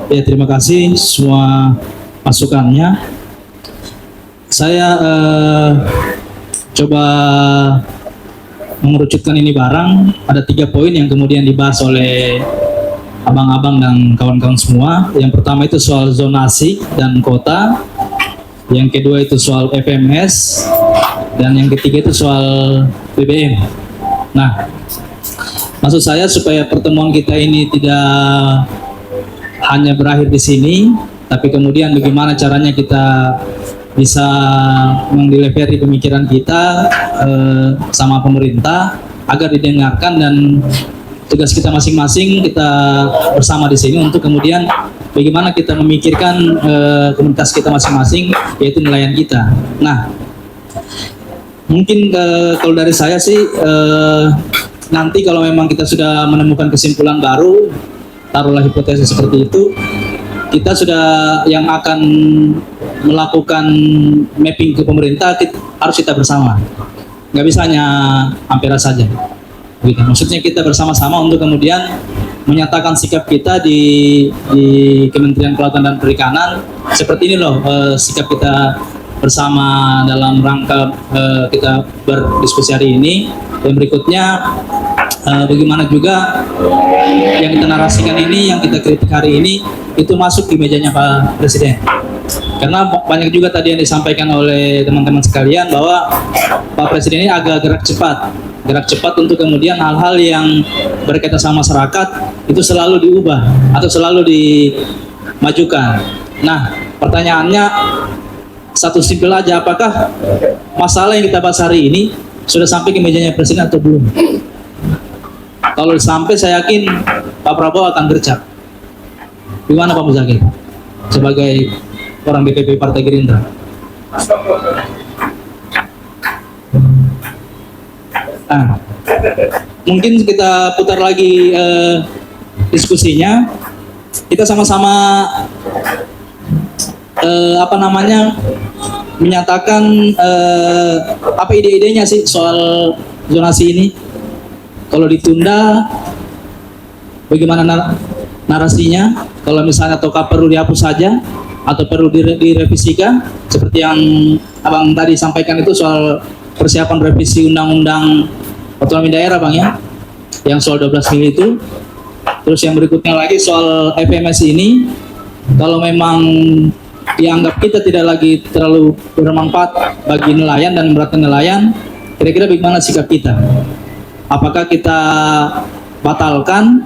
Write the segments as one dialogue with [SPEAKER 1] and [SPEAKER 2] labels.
[SPEAKER 1] Ya, terima kasih semua masukannya. Saya coba mengerucutkan ini barang. Ada 3 poin yang kemudian dibahas oleh abang-abang dan kawan-kawan semua. Yang pertama itu soal zonasi dan kota. Yang kedua itu soal FMS. Dan yang ketiga itu soal BBM. Nah, maksud saya supaya pertemuan kita ini tidak hanya berakhir di sini, tapi kemudian bagaimana caranya kita bisa mendelivery pemikiran kita sama pemerintah agar didengarkan, dan tugas kita masing-masing kita bersama di sini untuk kemudian bagaimana kita memikirkan komunitas kita masing-masing, yaitu nelayan kita. Nah, mungkin kalau dari saya sih nanti kalau memang kita sudah menemukan kesimpulan baru, taruhlah hipotesis seperti itu, kita sudah yang akan melakukan mapping ke pemerintah harus kita bersama, nggak bisa hanya Ampera saja gitu. Maksudnya kita bersama-sama untuk kemudian menyatakan sikap kita di Kementerian Kelautan dan Perikanan seperti ini loh, sikap kita bersama dalam rangka kita berdiskusi hari ini. Dan berikutnya bagaimana juga yang kita narasikan ini, yang kita kritik hari ini itu masuk di mejanya Pak Presiden. Karena banyak juga tadi yang disampaikan oleh teman-teman sekalian bahwa Pak Presiden ini agak gerak cepat untuk kemudian hal-hal yang berkaitan sama masyarakat itu selalu diubah atau selalu dimajukan. Nah, pertanyaannya satu simpel aja, apakah masalah yang kita bahas hari ini sudah sampai ke mejanya Presiden atau belum? Kalau sampai, saya yakin Pak Prabowo akan gercep. Gimana Pak Muzakir sebagai orang DPP Partai Gerindra? Nah, mungkin kita putar lagi diskusinya. Kita sama-sama menyatakan apa ide-idenya sih soal zonasi ini. Kalau ditunda, bagaimana narasinya? Kalau misalnya ataukah perlu dihapus saja atau perlu direvisikan seperti yang abang tadi sampaikan itu soal persiapan revisi undang-undang otonomi daerah bang ya, yang soal 12 mil itu. Terus yang berikutnya lagi soal FMS ini, kalau memang dianggap kita tidak lagi terlalu bermanfaat bagi nelayan dan memberatkan nelayan, kira-kira bagaimana sikap kita? Apakah kita batalkan,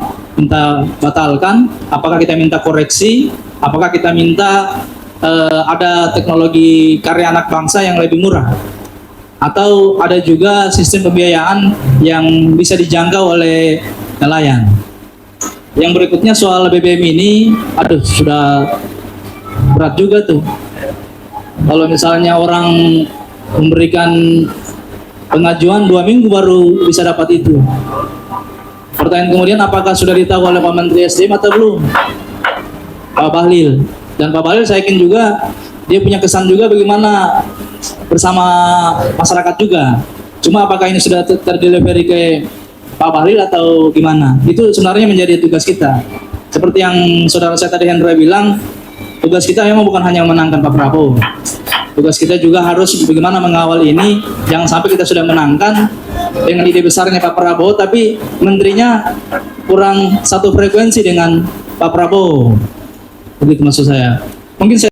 [SPEAKER 1] apakah kita minta koreksi, apakah kita minta ada teknologi karya anak bangsa yang lebih murah, atau ada juga sistem pembiayaan yang bisa dijangkau oleh nelayan. Yang berikutnya soal BBM ini, aduh sudah berat juga tuh. Kalau misalnya orang memberikan pengajuan 2 minggu baru bisa dapat itu. Pertanyaan kemudian, apakah sudah ditahu oleh Pak Menteri SDM atau belum? Pak Bahlil. Dan Pak Bahlil saya yakin juga dia punya kesan juga bagaimana bersama masyarakat juga. Cuma apakah ini sudah terdelivery ke Pak Bahlil atau gimana? Itu sebenarnya menjadi tugas kita. Seperti yang saudara saya tadi Hendra bilang, tugas kita memang bukan hanya memenangkan Pak Prabowo. Tugas kita juga harus bagaimana mengawal ini, jangan sampai kita sudah menangkan dengan ide besarnya Pak Prabowo, tapi menterinya kurang satu frekuensi dengan Pak Prabowo. Begitu maksud saya. Mungkin saya